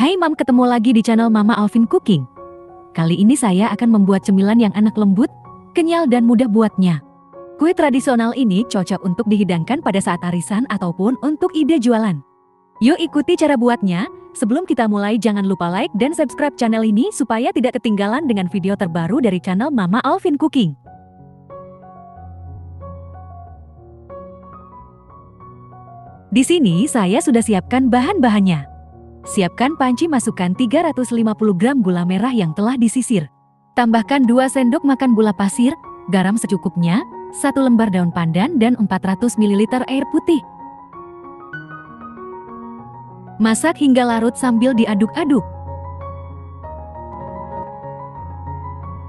Hai Mam, ketemu lagi di channel Mama Alvin Cooking. Kali ini saya akan membuat cemilan yang enak, lembut, kenyal dan mudah buatnya. Kue tradisional ini cocok untuk dihidangkan pada saat arisan ataupun untuk ide jualan. Yuk ikuti cara buatnya. Sebelum kita mulai, jangan lupa like dan subscribe channel ini supaya tidak ketinggalan dengan video terbaru dari channel Mama Alvin Cooking. Di sini saya sudah siapkan bahan-bahannya. Siapkan panci, masukkan 350 gram gula merah yang telah disisir. Tambahkan 2 sendok makan gula pasir, garam secukupnya, 1 lembar daun pandan dan 400 ml air putih. Masak hingga larut sambil diaduk-aduk.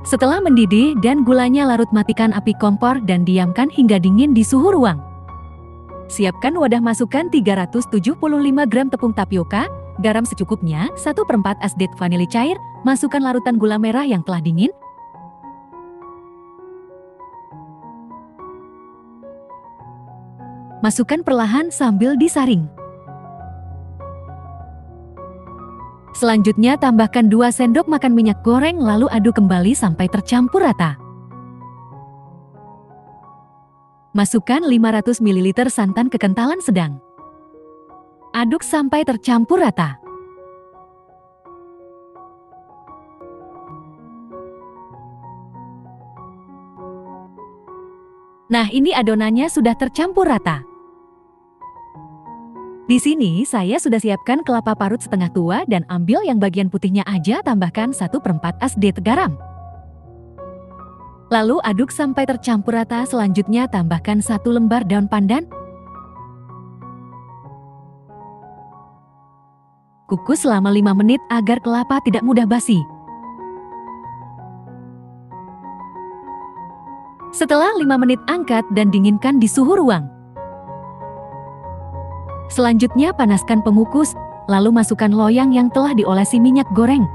Setelah mendidih dan gulanya larut, matikan api kompor dan diamkan hingga dingin di suhu ruang. Siapkan wadah, masukkan 375 gram tepung tapioka, garam secukupnya, 1/4 es vanili cair, masukkan larutan gula merah yang telah dingin. Masukkan perlahan sambil disaring. Selanjutnya tambahkan 2 sendok makan minyak goreng, lalu aduk kembali sampai tercampur rata. Masukkan 500 ml santan kekentalan sedang. Aduk sampai tercampur rata. Nah, ini adonannya sudah tercampur rata. Di sini saya sudah siapkan kelapa parut setengah tua dan ambil yang bagian putihnya aja, tambahkan 1/4 es garam. Lalu aduk sampai tercampur rata. Selanjutnya tambahkan 1 lembar daun pandan. Kukus selama 5 menit agar kelapa tidak mudah basi. Setelah 5 menit, angkat dan dinginkan di suhu ruang. Selanjutnya panaskan pengukus, lalu masukkan loyang yang telah diolesi minyak goreng.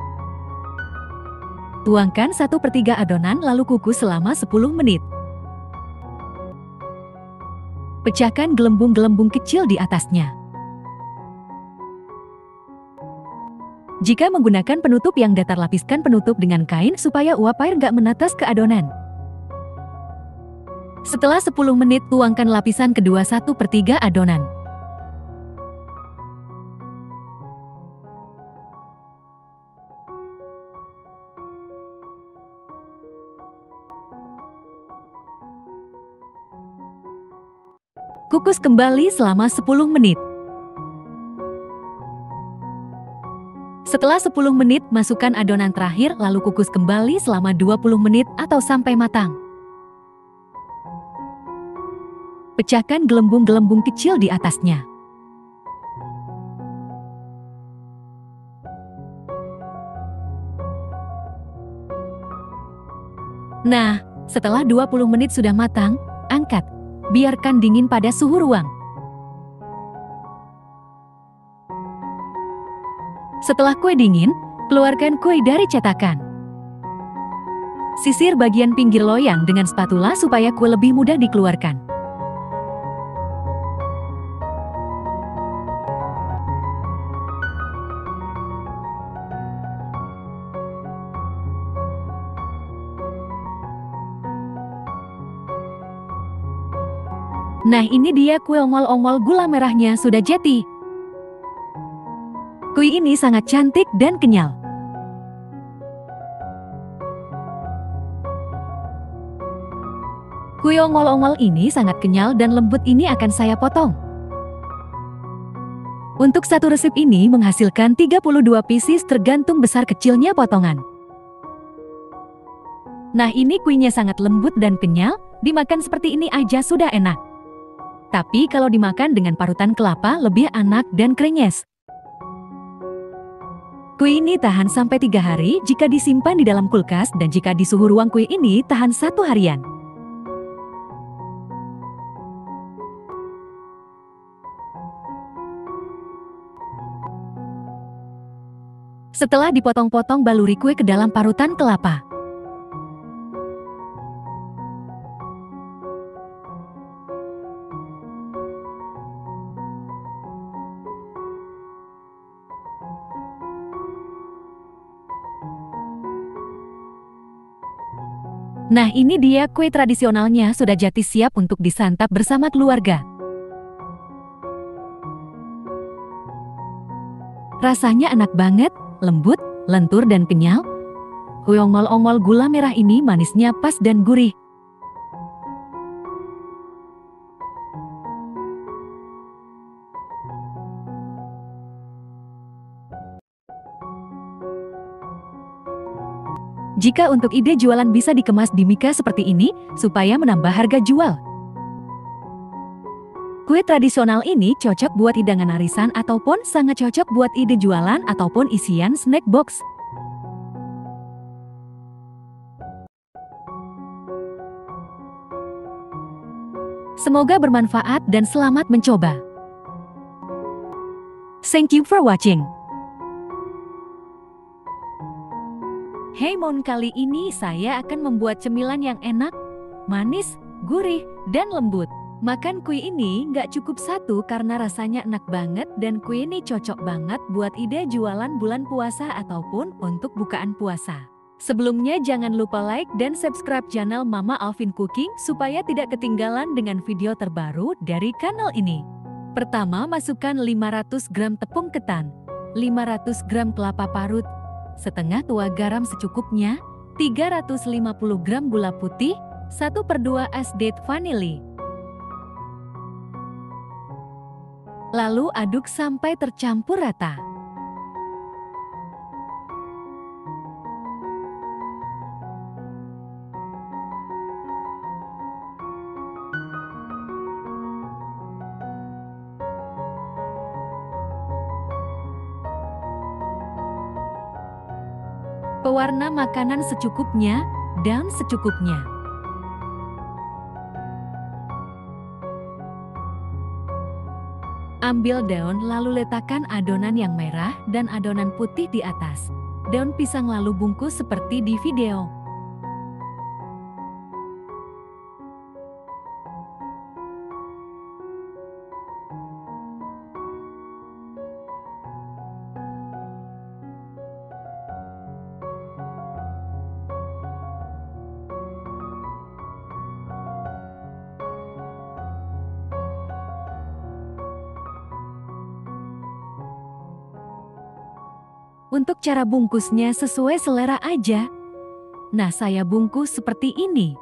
Tuangkan 1/3 adonan lalu kukus selama 10 menit. Pecahkan gelembung-gelembung kecil di atasnya. Jika menggunakan penutup yang datar, lapiskan penutup dengan kain supaya uap air gak menetes ke adonan. Setelah 10 menit, tuangkan lapisan kedua 1/3 adonan. Kukus kembali selama 10 menit. Setelah 10 menit, masukkan adonan terakhir lalu kukus kembali selama 20 menit atau sampai matang. Pecahkan gelembung-gelembung kecil di atasnya. Nah, setelah 20 menit sudah matang, angkat. Biarkan dingin pada suhu ruang. Setelah kue dingin, keluarkan kue dari cetakan. Sisir bagian pinggir loyang dengan spatula supaya kue lebih mudah dikeluarkan. Nah, ini dia kue ongol-ongol gula merahnya sudah jadi. Kue ini sangat cantik dan kenyal. Kue ongol-ongol ini sangat kenyal dan lembut, ini akan saya potong. Untuk satu resep ini menghasilkan 32 pieces tergantung besar kecilnya potongan. Nah, ini kuenya sangat lembut dan kenyal, dimakan seperti ini aja sudah enak. Tapi kalau dimakan dengan parutan kelapa lebih enak dan krenyes. Kue ini tahan sampai 3 hari jika disimpan di dalam kulkas, dan jika di suhu ruang kue ini tahan 1 harian. Setelah dipotong-potong, baluri kue ke dalam parutan kelapa. Nah, ini dia kue tradisionalnya sudah jadi siap untuk disantap bersama keluarga. Rasanya enak banget, lembut, lentur dan kenyal. Kue ongol-ongol gula merah ini manisnya pas dan gurih. Jika untuk ide jualan bisa dikemas di mika seperti ini, supaya menambah harga jual. Kue tradisional ini cocok buat hidangan arisan ataupun sangat cocok buat ide jualan ataupun isian snack box. Semoga bermanfaat dan selamat mencoba. Thank you for watching. Hey Mon, kali ini saya akan membuat cemilan yang enak, manis, gurih, dan lembut. Makan kue ini nggak cukup satu karena rasanya enak banget dan kue ini cocok banget buat ide jualan bulan puasa ataupun untuk bukaan puasa. Sebelumnya jangan lupa like dan subscribe channel Mama Alvin Cooking supaya tidak ketinggalan dengan video terbaru dari kanal ini. Pertama, masukkan 500 gram tepung ketan, 500 gram kelapa parut, setengah tua garam secukupnya, 350 gram gula putih, 1/2 es date vanili. Lalu aduk sampai tercampur rata. Pewarna makanan secukupnya dan secukupnya. Ambil daun lalu letakkan adonan yang merah dan adonan putih di atas. Daun pisang lalu bungkus seperti di video. Untuk cara bungkusnya sesuai selera aja. Nah, saya bungkus seperti ini.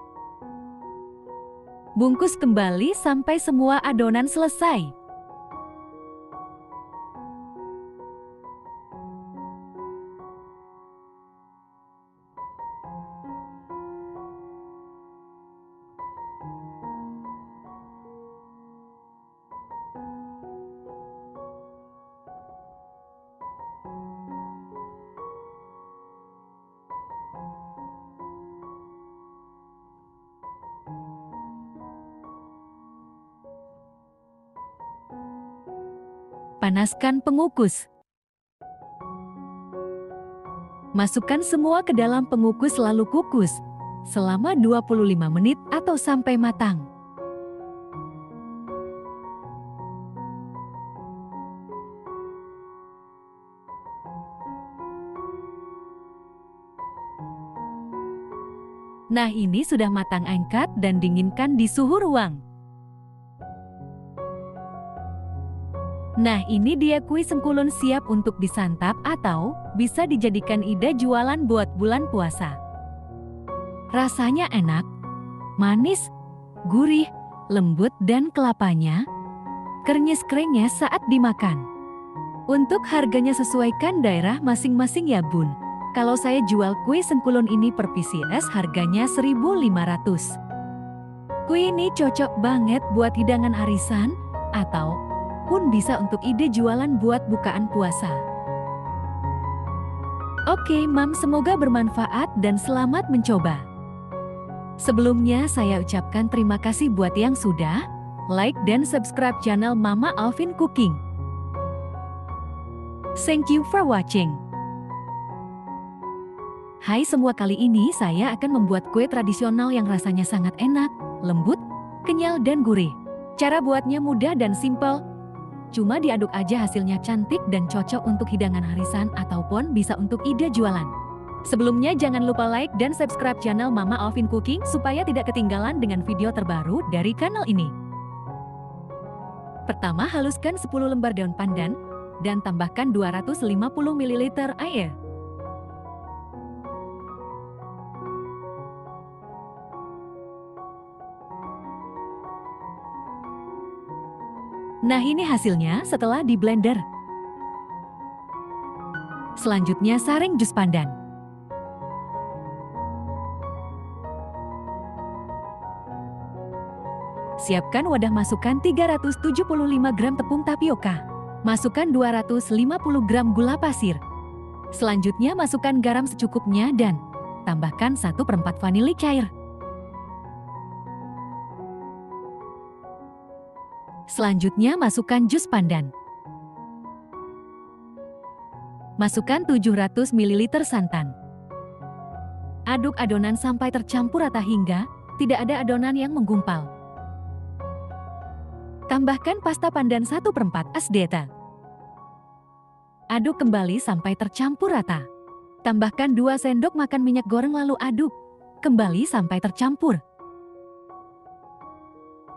Bungkus kembali sampai semua adonan selesai. Panaskan pengukus. Masukkan semua ke dalam pengukus lalu kukus selama 25 menit atau sampai matang. Nah, ini sudah matang, angkat dan dinginkan di suhu ruang. Nah, ini dia kue sengkulun siap untuk disantap atau bisa dijadikan ide jualan buat bulan puasa. Rasanya enak, manis, gurih, lembut dan kelapanya krenyes-krenyes saat dimakan. Untuk harganya sesuaikan daerah masing-masing ya Bun. Kalau saya jual kue sengkulun ini per pieces harganya 1.500. Kue ini cocok banget buat hidangan arisan atau pun bisa untuk ide jualan buat bukaan puasa. Oke, Mam, semoga bermanfaat dan selamat mencoba. Sebelumnya saya ucapkan terima kasih buat yang sudah like dan subscribe channel Mama Alvin Cooking. Thank you for watching. Hai semua, kali ini saya akan membuat kue tradisional yang rasanya sangat enak, lembut, kenyal dan gurih. Cara buatnya mudah dan simpel. Cuma diaduk aja hasilnya cantik dan cocok untuk hidangan arisan ataupun bisa untuk ide jualan. Sebelumnya jangan lupa like dan subscribe channel Mama Alvin Cooking supaya tidak ketinggalan dengan video terbaru dari kanal ini. Pertama, haluskan 10 lembar daun pandan dan tambahkan 250 ml air. Nah, ini hasilnya setelah di blender. Selanjutnya saring jus pandan. Siapkan wadah, masukkan 375 gram tepung tapioka. Masukkan 250 gram gula pasir. Selanjutnya masukkan garam secukupnya dan tambahkan 1/4 vanili cair. Selanjutnya masukkan jus pandan. Masukkan 700 ml santan. Aduk adonan sampai tercampur rata hingga tidak ada adonan yang menggumpal. Tambahkan pasta pandan 1/4 asdeta. Aduk kembali sampai tercampur rata. Tambahkan 2 sendok makan minyak goreng lalu aduk kembali sampai tercampur.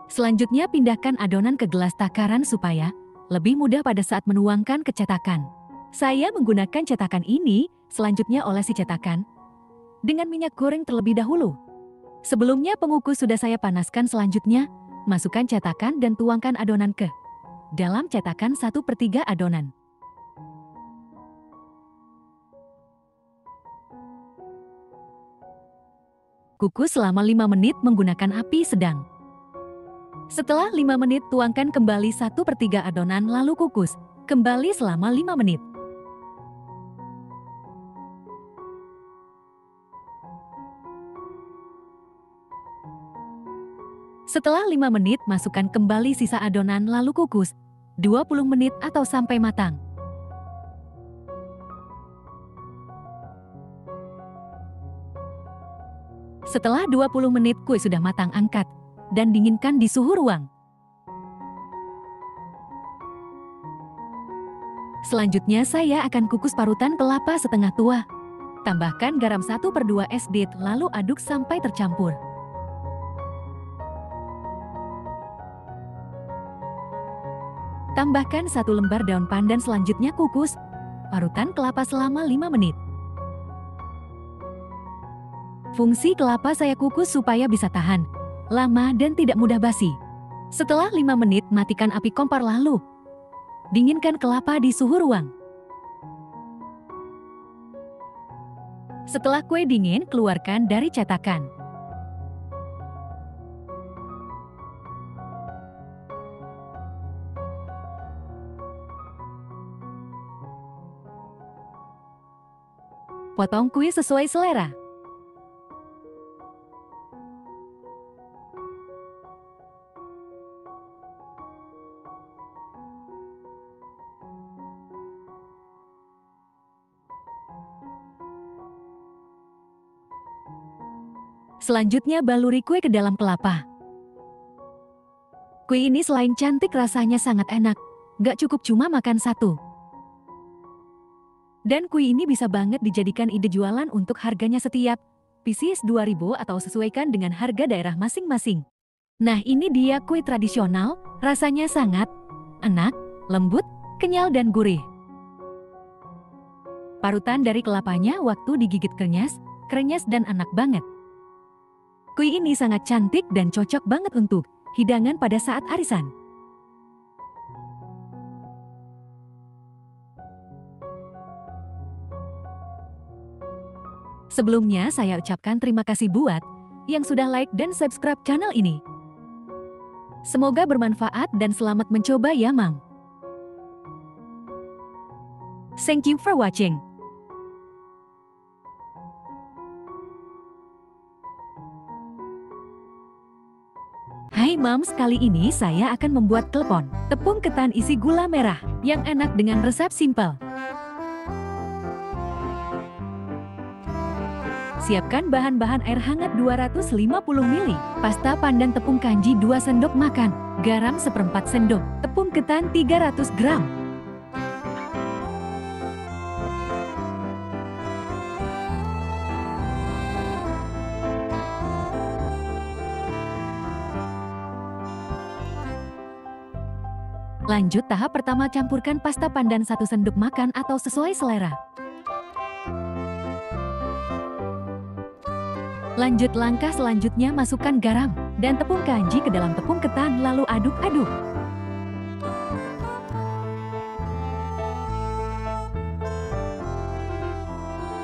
Selanjutnya pindahkan adonan ke gelas takaran supaya lebih mudah pada saat menuangkan ke cetakan. Saya menggunakan cetakan ini, selanjutnya olesi cetakan dengan minyak goreng terlebih dahulu. Sebelumnya pengukus sudah saya panaskan, selanjutnya masukkan cetakan dan tuangkan adonan ke dalam cetakan 1/3 adonan. Kukus selama 5 menit menggunakan api sedang. Setelah 5 menit tuangkan kembali 1/3 adonan lalu kukus kembali selama 5 menit. Setelah 5 menit, masukkan kembali sisa adonan lalu kukus 20 menit atau sampai matang. Setelah 20 menit kue sudah matang, angkat dan dinginkan di suhu ruang. Selanjutnya saya akan kukus parutan kelapa setengah tua. Tambahkan garam 1/2 sd lalu aduk sampai tercampur. Tambahkan 1 lembar daun pandan, selanjutnya kukus parutan kelapa selama 5 menit. Fungsi kelapa saya kukus supaya bisa tahan lama dan tidak mudah basi. Setelah 5 menit, matikan api kompor lalu dinginkan kelapa di suhu ruang. Setelah kue dingin, keluarkan dari cetakan. Potong kue sesuai selera. Selanjutnya baluri kue ke dalam kelapa. Kue ini selain cantik rasanya sangat enak. Gak cukup cuma makan satu. Dan kue ini bisa banget dijadikan ide jualan untuk harganya setiap pieces 2.000 atau sesuaikan dengan harga daerah masing-masing. Nah, ini dia kue tradisional, rasanya sangat enak, lembut, kenyal dan gurih. Parutan dari kelapanya waktu digigit krenyes dan enak banget. Kue ini sangat cantik dan cocok banget untuk hidangan pada saat arisan. Sebelumnya saya ucapkan terima kasih buat yang sudah like dan subscribe channel ini. Semoga bermanfaat dan selamat mencoba ya, Mam. Thank you for watching. Hai Mams, kali ini saya akan membuat klepon tepung ketan isi gula merah yang enak dengan resep simple. Siapkan bahan-bahan: air hangat 250 ml, pasta pandan tepung kanji 2 sendok makan, garam 1/4 sendok, tepung ketan 300 gram. Lanjut tahap pertama, campurkan pasta pandan 1 sendok makan atau sesuai selera. Lanjut langkah selanjutnya, masukkan garam dan tepung kanji ke dalam tepung ketan lalu aduk-aduk.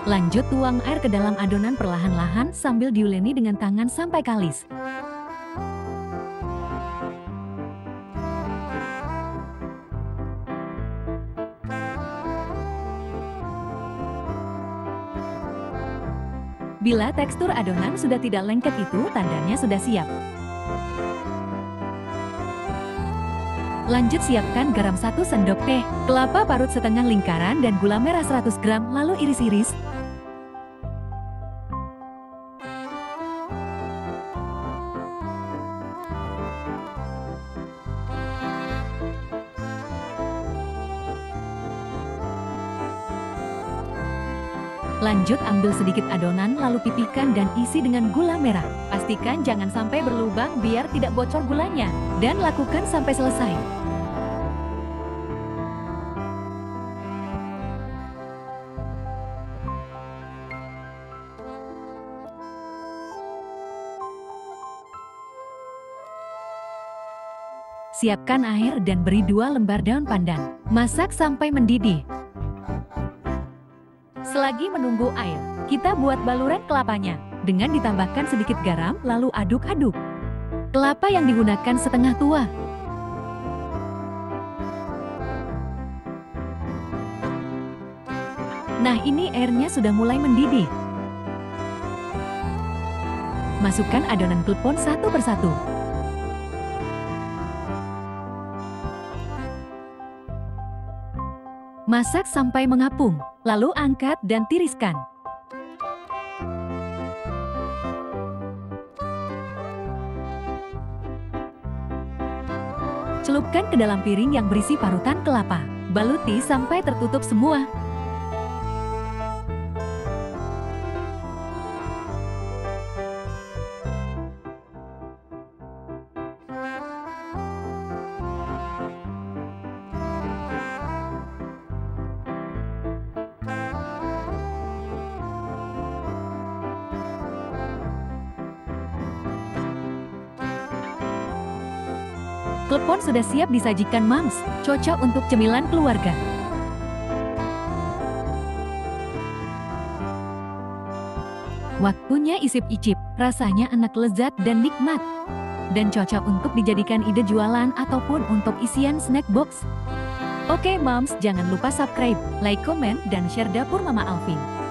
Lanjut tuang air ke dalam adonan perlahan-lahan sambil diuleni dengan tangan sampai kalis. Bila tekstur adonan sudah tidak lengket, itu tandanya sudah siap. Lanjut siapkan garam 1 sendok teh, kelapa parut setengah lingkaran dan gula merah 100 gram lalu iris-iris. Lanjut ambil sedikit adonan lalu pipihkan dan isi dengan gula merah. Pastikan jangan sampai berlubang biar tidak bocor gulanya. Dan lakukan sampai selesai. Siapkan air dan beri 2 lembar daun pandan. Masak sampai mendidih. Selagi menunggu air, kita buat baluran kelapanya dengan ditambahkan sedikit garam lalu aduk-aduk. Kelapa yang digunakan setengah tua. Nah, ini airnya sudah mulai mendidih. Masukkan adonan klepon satu persatu. Masak sampai mengapung, lalu angkat dan tiriskan. Celupkan ke dalam piring yang berisi parutan kelapa. Baluti sampai tertutup semua. Klepon sudah siap disajikan, Mams. Cocok untuk cemilan keluarga. Waktunya isip-icip. Rasanya enak, lezat, dan nikmat. Dan cocok untuk dijadikan ide jualan ataupun untuk isian snack box. Oke, Mams, jangan lupa subscribe, like, komen, dan share dapur Mama Alvin.